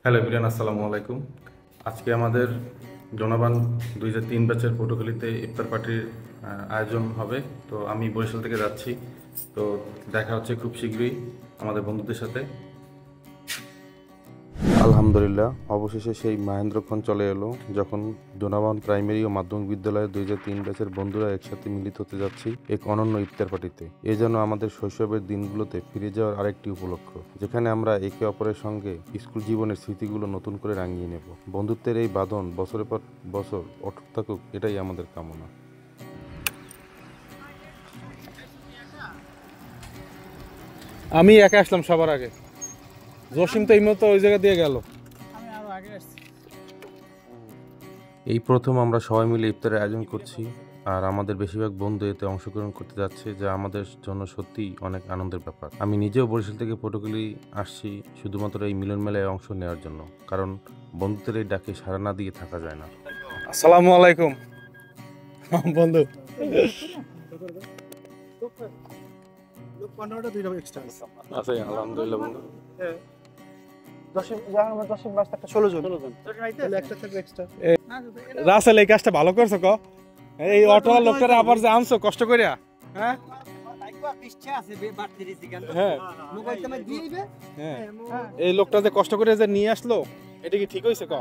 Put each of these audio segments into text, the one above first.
Hello everyone, আসসালামু আলাইকুম। আজকে আমাদের জনবান 2003 ব্যাচের পটুয়াখালীতে ইফতার পার্টির আয়োজন হবে। তো আমি বরিশাল থেকে যাচ্ছি। তো দেখা হচ্ছে খুব শীঘ্রই আমাদের বন্ধুদের সাথে। আলহামদুলিল্লাহ, অবশেষে সেই মাহেন্দ্রক্ষণ চলে এলো যখন ডোনাবান প্রাইমারি ও মাধ্যমিক বিদ্যালয়ের 2003 ব্যাচের বন্ধুরা একসাথে মিলিত হতে যাচ্ছি এক অনন্য ইফতার পার্টিতে। এ যেন আমাদের শৈশবের দিনগুলোতে ফিরে যাওয়ার আরেকটি উপলক্ষ, যেখানে আমরা একে অপরের সঙ্গে স্কুল জীবনের স্মৃতিগুলো নতুন করে রাঙিয়ে নেব। বন্ধুত্বের এই বাঁধন বছরের পর বছর অটুট থাকুক, এটাই আমাদের কামনা। আমি একা আসলাম সবার আগে। জসিম তো এই মতো ওই জায়গা দিয়ে গেল। এই প্রথম আমরা সবাই মিলে ইফতারের আয়োজন করছি, আর আমাদের বেশিরভাগ বন্ধু এতে অংশগ্রহণ করতে যাচ্ছে, যা আমাদের জন্য সত্যিই অনেক আনন্দের ব্যাপার। আমি নিজেও বরিশাল থেকে পটুয়াখালী আসছি শুধুমাত্র এই মিলন মেলায় অংশ নেওয়ার জন্য, কারণ বন্ধুদের এই ডাকে সাড়া না দিয়ে থাকা যায় না। আসসালামু আলাইকুম বন্ধু। আছে আলহামদুলিল্লাহ বন্ধু। রাসেল এই কাজটা ভালো করছো ক। এই অটো লোকটারে আবার যে আনছো কষ্ট করিয়া। হ্যাঁ হ্যাঁ, এই লোকটা যে কষ্ট করে যে নিয়ে আসলো, এটা কি ঠিক হয়েছে ক?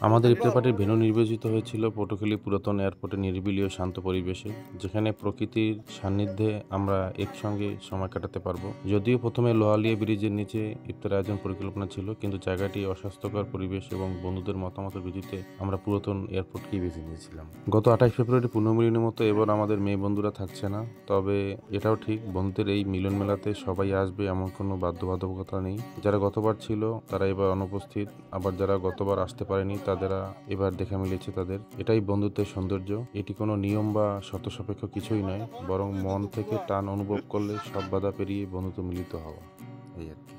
আমাদের ইফতার পার্টির ভেন্যু নির্বাচিত হয়েছিল পটুয়াখালী পুরাতন এয়ারপোর্টের নিরিবিলি ও শান্ত পরিবেশে, যেখানে প্রকৃতির সান্নিধ্যে আমরা একসঙ্গে সময় কাটাতে পারবো। যদিও প্রথমে লোহালিয়া ব্রিজের নিচে ইফতার আয়োজন পরিকল্পনা ছিল, কিন্তু জায়গাটি অস্বাস্থ্যকর পরিবেশ এবং বন্ধুদের মতামতের ভিত্তিতে আমরা পুরাতন এয়ারপোর্টকেই বেছে নিয়েছিলাম। গত 28 ফেব্রুয়ারি পুনর্মিলনের মতো এবার আমাদের মেয়ে বন্ধুরা থাকছে না, তবে এটাও ঠিক, বন্ধুদের এই মিলন মেলাতে সবাই আসবে এমন কোনো বাধ্যবাধকতা নেই। যারা গতবার ছিল তারা এবার অনুপস্থিত, আবার যারা গতবার আসতে পারেনি তাদেরা এবার দেখা মিলেছে তাদের। এটাই বন্ধুত্বের সৌন্দর্য। এটি কোনো নিয়ম বা শর্ত সাপেক্ষ কিছুই নয়, বরং মন থেকে টান অনুভব করলে সব বাধা পেরিয়ে বন্ধুত্ব মিলিত হওয়া, এই আর কি।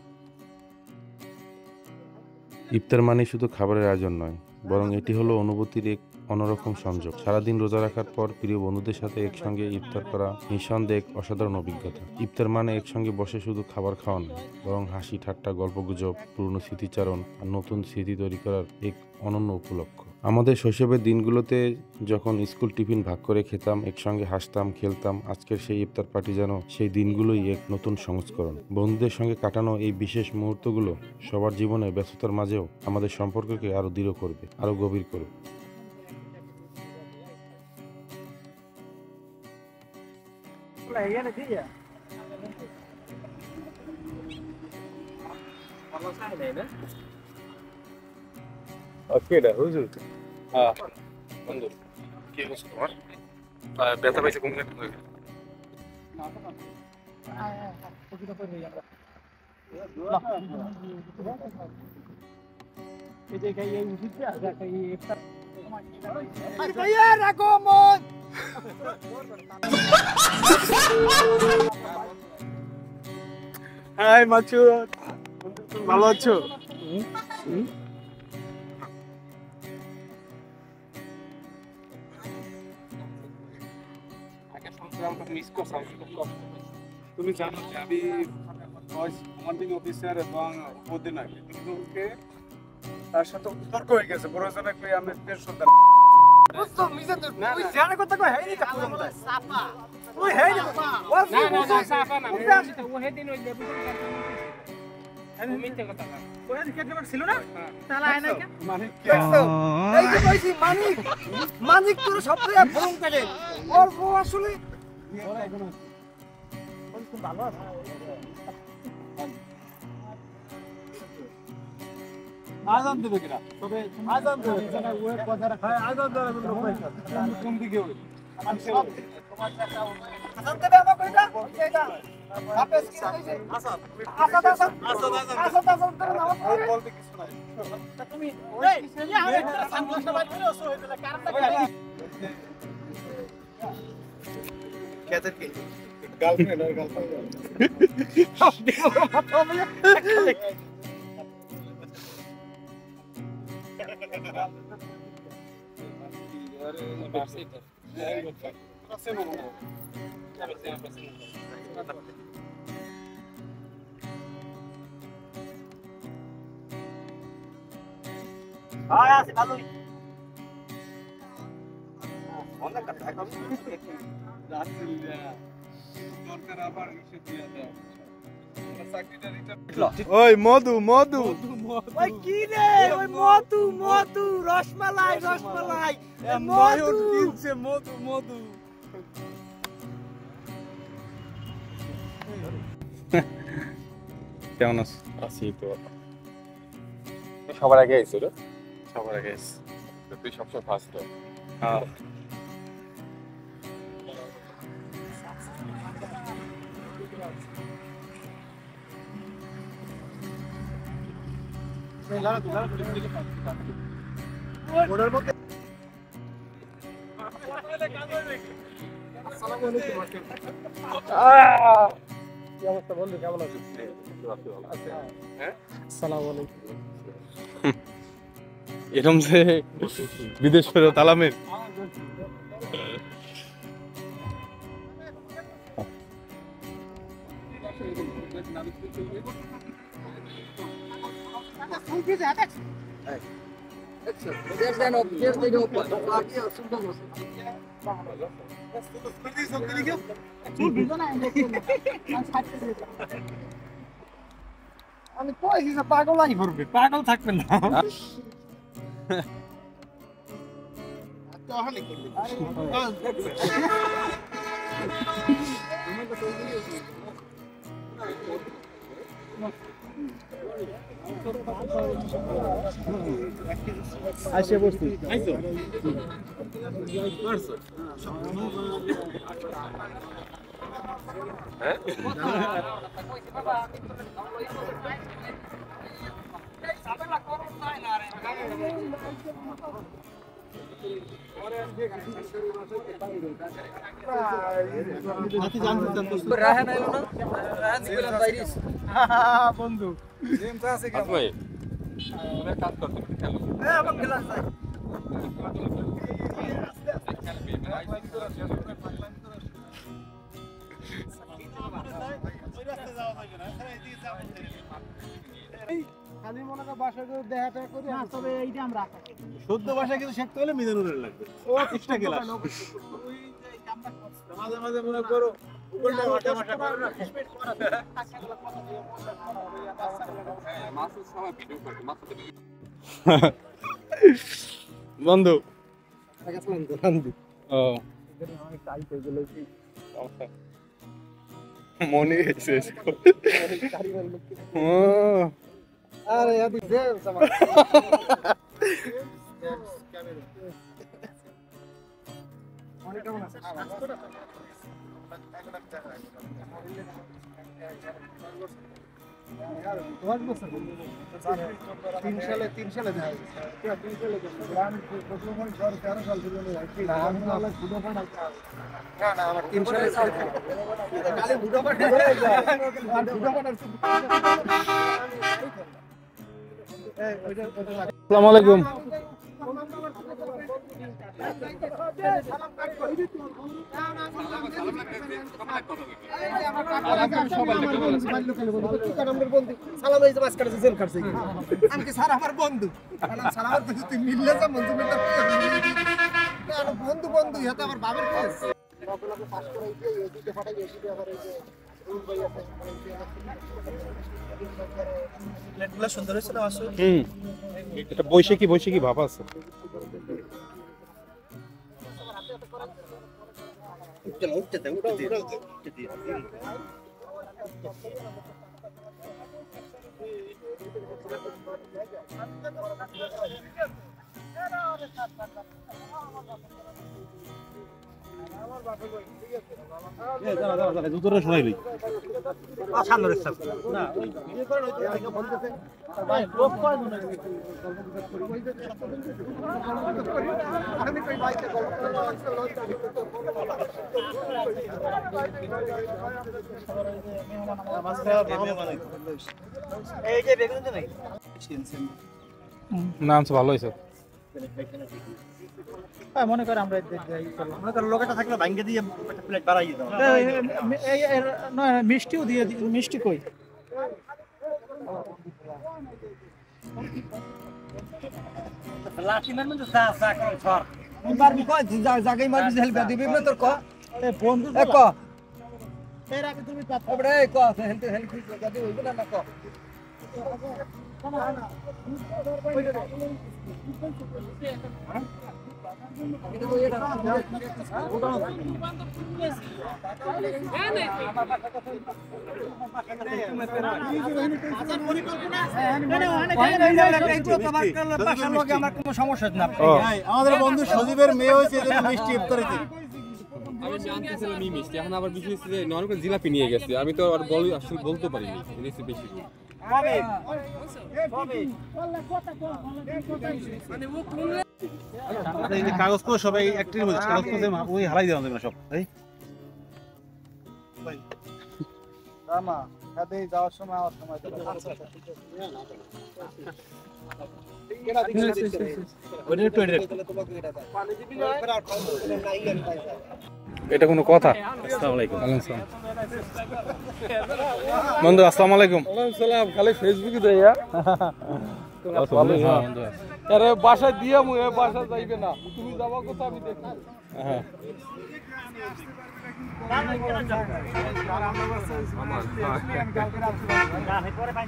ইফতার মানে শুধু খাবারের আয়োজন নয়, বরং এটি হলো অনুভূতির এক অন্যরকম সংযোগ। সারাদিন রোজা রাখার পর প্রিয় বন্ধুদের সাথে একসঙ্গে ইফতার করা নিঃসন্দেহে এক অসাধারণ অভিজ্ঞতা। ইফতার মানে একসঙ্গে বসে শুধু খাবার খাওয়া নয়, বরং হাসি ঠাট্টা, গল্পগুজব, পুরনো স্মৃতিচারণ আর নতুন স্মৃতি তৈরি করার এক অনন্য উপলক্ষ। আমাদের শৈশবের দিনগুলোতে যখন স্কুল টিফিন ভাগ করে খেতাম, একসঙ্গে হাসতাম, খেলতাম, আজকের সেই ইফতার পার্টি যেন সেই দিনগুলোই এক নতুন সংস্করণ। বন্ধুদের সঙ্গে কাটানো এই বিশেষ মুহূর্তগুলো সবার জীবনের ব্যস্ততার মাঝেও আমাদের সম্পর্ককে আরো দৃঢ় করবে, আরো গভীর করবে। ওকে রে হুজুর। হ্যাঁ বন্ধু, কি হচ্ছে তোমার? ব্যথা পাইছে কোন জায়গায়? হাই মাছুদ, ভালো আছো? তুমি জানো যে আমি কমান্ডিং অফিসার এবং উপদিনায়ক, কিন্তু তার সাথে তর্ক হয়ে গেছে। প্রয়োজনে কই আমি দেশ সন্তান মানিক তোর সবচেয়ে ভরম থাকে ওর বউ আসলে ভালো আছে। আজান দেবে কিনা? তবে আজান দেবে যারা ওয়ে কথা রাখা, আজান দেবে কোন দিকে ওই তোমার টাকা আসান দেবে আমাকে এটা এটা আপেস কি হইছে আসান আসান আসান আসান আসান আসান করে নাও বলতে কিছু নাই। তুমি এই ইয়া হবে সানগ্লাসটা বাইরে করে ওসো হইছে কারণটা কেদের কি গার্লফ্রেন্ড আর গার্লফ্রেন্ড হ্যাঁ আছে ভালোই অনেক কথা কম দরকার আবার এসে দিয়ে দাও চাকরিটা ওই মধু মধু ওই কি রে ওই মধু মধু রসমালাই রসমালাই নয়ন কিনছে মধু মধু কেমন আছো? আছি তো সবার আগে আইছো রে? সবার আগে আছি। তুই সবসময় ফার্স্ট হয়। হ্যাঁ কি অবস্থা বন্ধু কেমন আছিস আসসালামু আলাইকুম এরকম যে বিদেশ ফেরত আলামের আমি কইছি যে পাগলাই করবে পাগল থাকবে না আসে বসছি বন্ধু খালি মনে কর বাসা করে দেখাটা করে তবে এইটা আমরা শুদ্ধ ভাষা কিন্তু শিখতে হলে মিজানুরের লাগবে ও চেষ্টা গেলাম মাঝে মাঝে মনে করো উল্টা ভাষা ভাষা করো না বন্ধু ও মনে হয়েছে ও আরে আদি জেলস আমার মনে কেমন আছে তিন সালে দেখা আসসালামু আলাইকুম বন্ধু বন্ধু আমার বাবার সুন্দর হয়েছে না আসলে এটা বৈশাখী বৈশাখী ভাব আছে শোনাইলি নাম ভালো হয়েছে মনে করে আমরা মনে করো লোকেটা থাকলে ভাঙ্গে দিয়ে একটা প্লেট বাড়াই দাও মিষ্টিও দিয়ে মিষ্টি কই লাঠি মারবেন তো যা যা করে ছড় মারবি কয় জায়গায় মারবি হেল্প দিবি না তোর ক এ বন্ধু এ ক এর আগে তুমি তাপড়ে ক হেল্প হেল্প দিবি হইবে না ক আমাদের বন্ধু সজীবের মেয়ে হয়েছে এজন্য মিষ্টি ইফতারিতে। আমি জানতেছিলাম মিষ্টি, এখন আবার বিষয় হচ্ছে যে নরম করে জিলাপি নিয়ে গেছে, আমি তো আর আসলে বলতে পারিনি এনেছি বেশি করে। এই যে কাগজ করে সবাই একটির মধ্যে কাগজ করে ওই হারাই দেওয়া যাবে না সব। এই রামা কাদে যাওয়ার সময় আমার সময় এটা কোনো কথা? আসসালামু আলাইকুম। বন্ধু আসসালামু আলাইকুম। সালাম, খালি ফেসবুকে দেয় আরে বাসায় দিয়া মুই বাসা যাইবে না, তুমি যাবা কোথা আমি দেখি।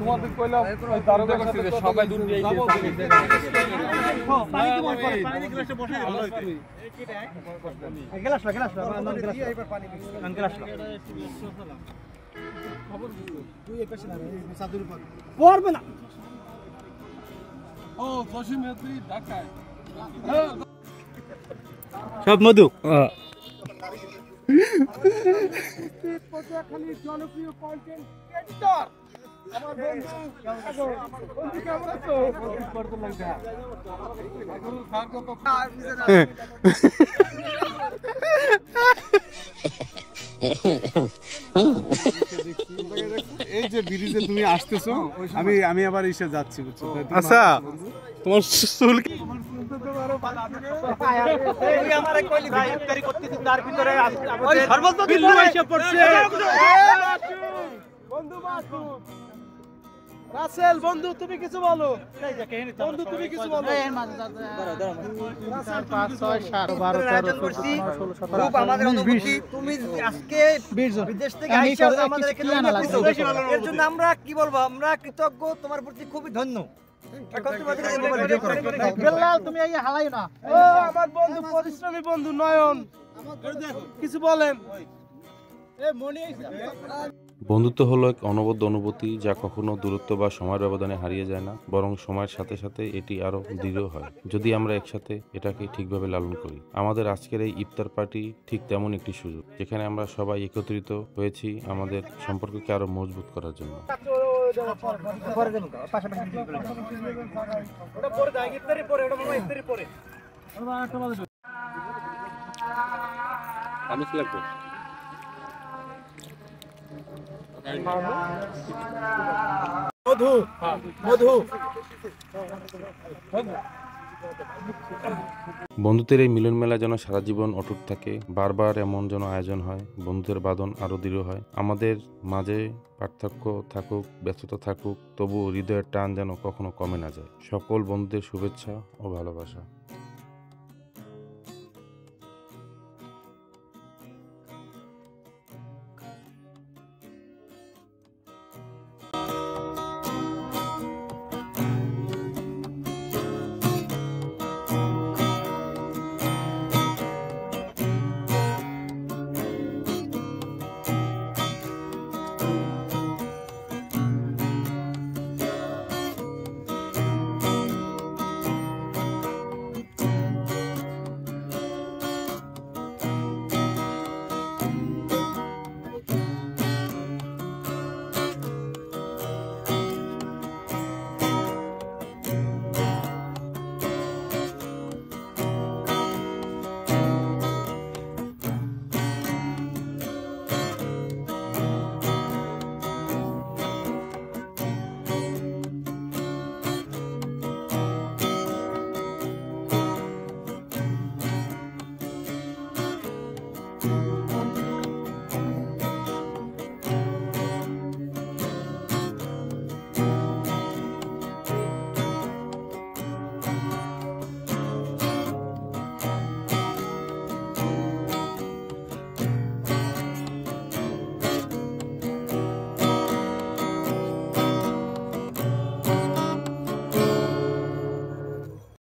তোমাদের কইলাম ওই দারোগা করছি যে সবাই দূর দিয়ে পড়বে না ও জসিম হেদ্রি ঢাকায় সব মধু জনপ্রিয় কন্টেন্ট ক্রিয়েটর আমার বন্ধু কেমন আছো? এই যে ব্রিজে তুমি আসতেছো, আমি আবার এসে যাচ্ছি বুঝছো। আচ্ছা তোমার চুল আমারে কইলি ভাই ইফতারি করতে দিন তার ভিতরে ওই সর্বত বিল্লু এসে পড়ছে বন্ধু বাসু রাসেল বন্ধু তুমি কিছু বলো বন্ধু তুমি কিছু বলো 4 5 6 7 12 13 খুব আমাদের অনুভূতি তুমি আজকে বিদেশ থেকে আইছো আমাদের এখানে এর জন্য আমরা কি বলবো আমরা কৃতজ্ঞ তোমার প্রতি খুবই ধন্য তুমি এই হালাই না ও আমার বন্ধু পরিশ্রমী বন্ধু নয়ন কিছু বলেন বন্ধুত্ব হলো এক অনবদ্য অনুভূতি যা কখনো দূরত্ব বা সময়ের ব্যবধানে হারিয়ে যায় না, বরং সময়ের সাথে সাথে এটি আরো দৃঢ় হয় যদি আমরা একসাথে এটাকে ঠিকভাবে লালন করি। আমাদের আজকের এই ইফতার পার্টি ঠিক তেমন একটি সুযোগ যেখানে আমরা সবাই একত্রিত হয়েছি আমাদের সম্পর্ককে আরো মজবুত করার জন্য। আমি লাগবে মধু মধু বন্ধুত্বের এই মিলন মেলা যেন সারা জীবন অটুট থাকে, বারবার এমন যেন আয়োজন হয়, বন্ধুদের বাঁধন আরো দৃঢ় হয়। আমাদের মাঝে পার্থক্য থাকুক, ব্যস্ততা থাকুক, তবু হৃদয়ের টান যেন কখনো কমে না যায়। সকল বন্ধুদের শুভেচ্ছা ও ভালোবাসা।